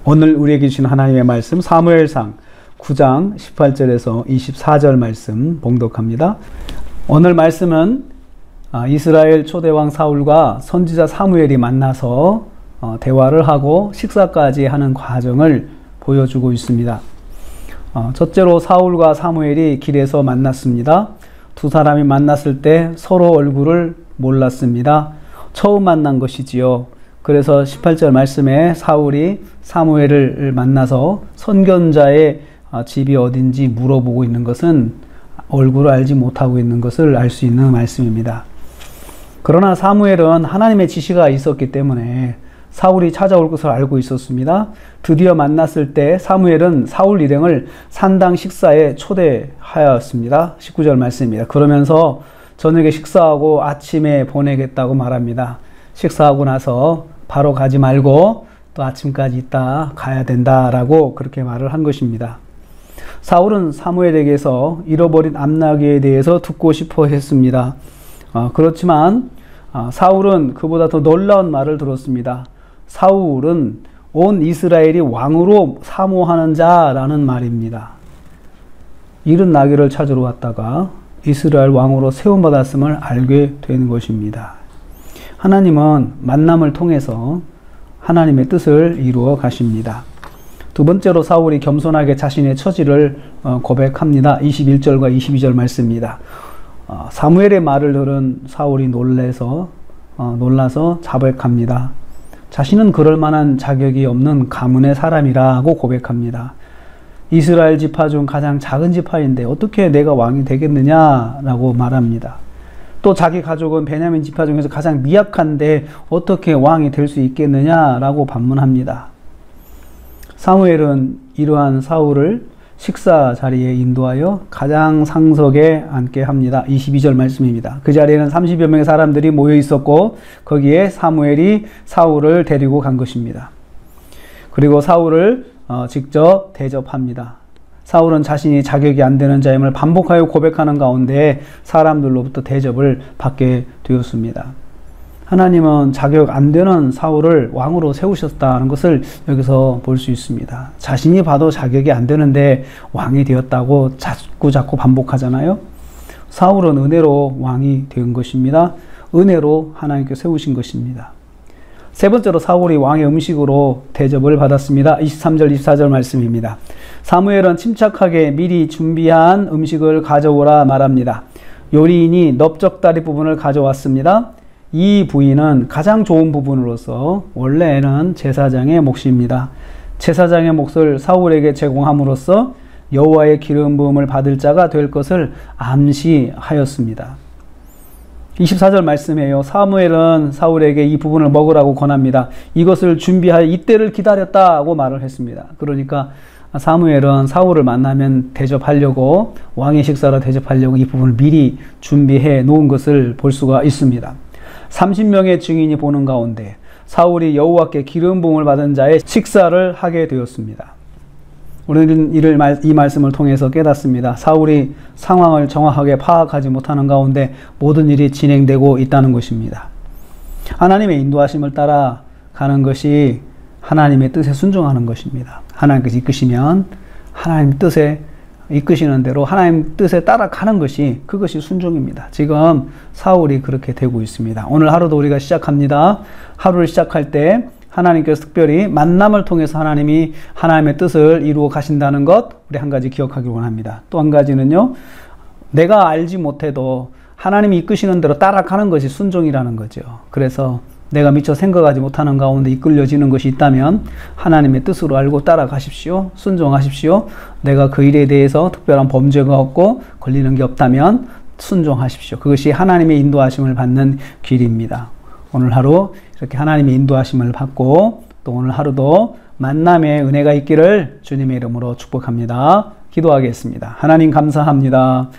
오늘 우리에게 주신 하나님의 말씀 사무엘상 9장 18절에서 24절 말씀 봉독합니다. 오늘 말씀은 이스라엘 초대왕 사울과 선지자 사무엘이 만나서 대화를 하고 식사까지 하는 과정을 보여주고 있습니다. 첫째로 사울과 사무엘이 길에서 만났습니다. 두 사람이 만났을 때 서로 얼굴을 몰랐습니다. 처음 만난 것이지요. 그래서 18절 말씀에 사울이 사무엘을 만나서 선견자의 집이 어딘지 물어보고 있는 것은 얼굴을 알지 못하고 있는 것을 알 수 있는 말씀입니다. 그러나 사무엘은 하나님의 지시가 있었기 때문에 사울이 찾아올 것을 알고 있었습니다. 드디어 만났을 때 사무엘은 사울 일행을 산당 식사에 초대하였습니다. 19절 말씀입니다. 그러면서 저녁에 식사하고 아침에 보내겠다고 말합니다. 식사하고 나서 바로 가지 말고 또 아침까지 있다 가야 된다라고 그렇게 말을 한 것입니다. 사울은 사무엘에게서 잃어버린 암나귀에 대해서 듣고 싶어 했습니다. 그렇지만 사울은 그보다 더 놀라운 말을 들었습니다. 사울은 온 이스라엘이 왕으로 사모하는 자라는 말입니다. 잃은 나귀를 찾으러 왔다가 이스라엘 왕으로 세움받았음을 알게 되는 것입니다. 하나님은 만남을 통해서 하나님의 뜻을 이루어 가십니다. 두 번째로 사울이 겸손하게 자신의 처지를 고백합니다. 21절과 22절 말씀입니다. 사무엘의 말을 들은 사울이 놀라서 자백합니다. 자신은 그럴 만한 자격이 없는 가문의 사람이라고 고백합니다. 이스라엘 지파 중 가장 작은 지파인데 어떻게 내가 왕이 되겠느냐라고 말합니다. 또 자기 가족은 베냐민 지파 중에서 가장 미약한데 어떻게 왕이 될 수 있겠느냐라고 반문합니다. 사무엘은 이러한 사울을 식사 자리에 인도하여 가장 상석에 앉게 합니다. 22절 말씀입니다. 그 자리에는 30여 명의 사람들이 모여 있었고 거기에 사무엘이 사울을 데리고 간 것입니다. 그리고 사울을 직접 대접합니다. 사울은 자신이 자격이 안 되는 자임을 반복하여 고백하는 가운데 사람들로부터 대접을 받게 되었습니다. 하나님은 자격 안 되는 사울을 왕으로 세우셨다는 것을 여기서 볼 수 있습니다. 자신이 봐도 자격이 안 되는데 왕이 되었다고 자꾸 반복하잖아요. 사울은 은혜로 왕이 된 것입니다. 은혜로 하나님께 세우신 것입니다. 세 번째로 사울이 왕의 음식으로 대접을 받았습니다. 23절 24절 말씀입니다. 사무엘은 침착하게 미리 준비한 음식을 가져오라 말합니다. 요리인이 넓적다리 부분을 가져왔습니다. 이 부위는 가장 좋은 부분으로서 원래는 제사장의 몫입니다. 제사장의 몫을 사울에게 제공함으로써 여호와의 기름 부음을 받을 자가 될 것을 암시하였습니다. 24절 말씀이에요. 사무엘은 사울에게 이 부분을 먹으라고 권합니다. 이것을 준비하여 이때를 기다렸다고 말을 했습니다. 그러니까 사무엘은 사울을 만나면 대접하려고 왕의 식사로 대접하려고 이 부분을 미리 준비해 놓은 것을 볼 수가 있습니다. 30명의 증인이 보는 가운데 사울이 여호와께 기름 부음을 받은 자의 식사를 하게 되었습니다. 우리는 이 말씀을 통해서 깨닫습니다. 사울이 상황을 정확하게 파악하지 못하는 가운데 모든 일이 진행되고 있다는 것입니다. 하나님의 인도하심을 따라가는 것이 하나님의 뜻에 순종하는 것입니다. 하나님께서 이끄시면 하나님 뜻에 이끄시는 대로 하나님 뜻에 따라가는 것이 그것이 순종입니다. 지금 사울이 그렇게 되고 있습니다. 오늘 하루도 우리가 시작합니다. 하루를 시작할 때 하나님께서 특별히 만남을 통해서 하나님이 하나님의 뜻을 이루어 가신다는 것 우리 한 가지 기억하길 원합니다. 또 한 가지는요. 내가 알지 못해도 하나님이 이끄시는 대로 따라가는 것이 순종이라는 거죠. 그래서 내가 미처 생각하지 못하는 가운데 이끌려지는 것이 있다면 하나님의 뜻으로 알고 따라가십시오. 순종하십시오. 내가 그 일에 대해서 특별한 범죄가 없고 걸리는 게 없다면 순종하십시오. 그것이 하나님의 인도하심을 받는 길입니다. 오늘 하루 이렇게 하나님의 인도하심을 받고 또 오늘 하루도 만남의 은혜가 있기를 주님의 이름으로 축복합니다. 기도하겠습니다. 하나님 감사합니다.